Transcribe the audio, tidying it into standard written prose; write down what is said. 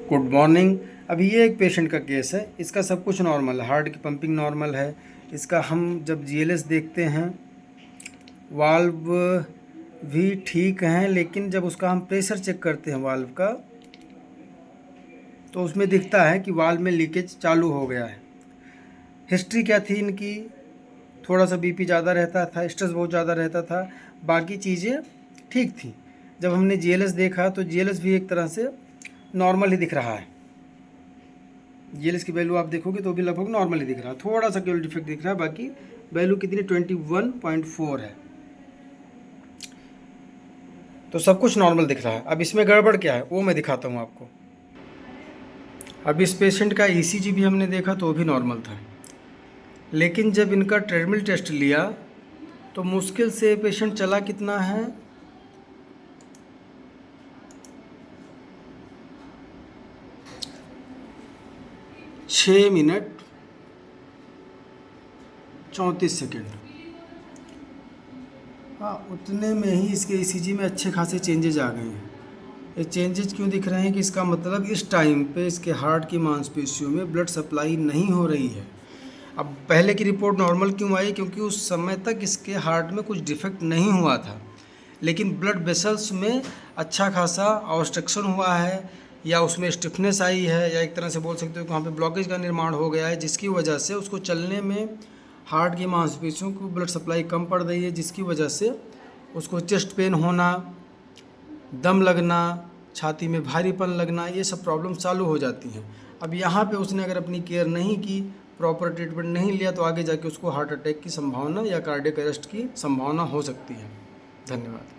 Good morning. अभी ये एक पेशेंट का केस है, इसका सब कुछ नॉर्मल है, हार्ट की पंपिंग नॉर्मल है। इसका हम जब जीएलएस देखते हैं, वाल्व भी ठीक हैं, लेकिन जब उसका हम प्रेशर चेक करते हैं वाल्व का, तो उसमें दिखता है कि वाल्व में लीकेज चालू हो गया है। हिस्ट्री क्या थी इनकी, थोड़ा सा बीपी ज़्यादा रहता था, स्ट्रेस बहुत ज़्यादा रहता था, बाकी चीज़ें ठीक थी। जब हमने जीएलएस देखा तो जीएलएस भी एक तरह से नॉर्मल ही दिख रहा है। जीएलएस की वैल्यू आप देखोगे तो भी लगभग नॉर्मल ही दिख रहा है, थोड़ा सा केवल डिफेक्ट दिख रहा है, बाकी वैल्यू कितनी 21.4 है, तो सब कुछ नॉर्मल दिख रहा है। अब इसमें गड़बड़ क्या है वो मैं दिखाता हूँ आपको। अब इस पेशेंट का ईसीजी भी हमने देखा तो वो भी नॉर्मल था, लेकिन जब इनका ट्रेडमिल टेस्ट लिया तो मुश्किल से पेशेंट चला कितना है, 6 मिनट 34 सेकेंड। हाँ, उतने में ही इसके ईसीजी में अच्छे खासे चेंजेज आ गए हैं। ये चेंजेज क्यों दिख रहे हैं कि इसका मतलब इस टाइम पे इसके हार्ट की मांसपेशियों में ब्लड सप्लाई नहीं हो रही है। अब पहले की रिपोर्ट नॉर्मल क्यों आई, क्योंकि उस समय तक इसके हार्ट में कुछ डिफेक्ट नहीं हुआ था, लेकिन ब्लड वेसल्स में अच्छा खासा ऑब्स्ट्रक्शन हुआ है, या उसमें स्टिफनेस आई है, या एक तरह से बोल सकते हो कि वहाँ पे ब्लॉकेज का निर्माण हो गया है, जिसकी वजह से उसको चलने में हार्ट की मांसपेशियों को ब्लड सप्लाई कम पड़ रही है, जिसकी वजह से उसको चेस्ट पेन होना, दम लगना, छाती में भारीपन लगना, ये सब प्रॉब्लम चालू हो जाती हैं। अब यहाँ पे उसने अगर अपनी केयर नहीं की, प्रॉपर ट्रीटमेंट नहीं लिया, तो आगे जाके उसको हार्ट अटैक की संभावना या कार्डियक अरेस्ट की संभावना हो सकती है। धन्यवाद।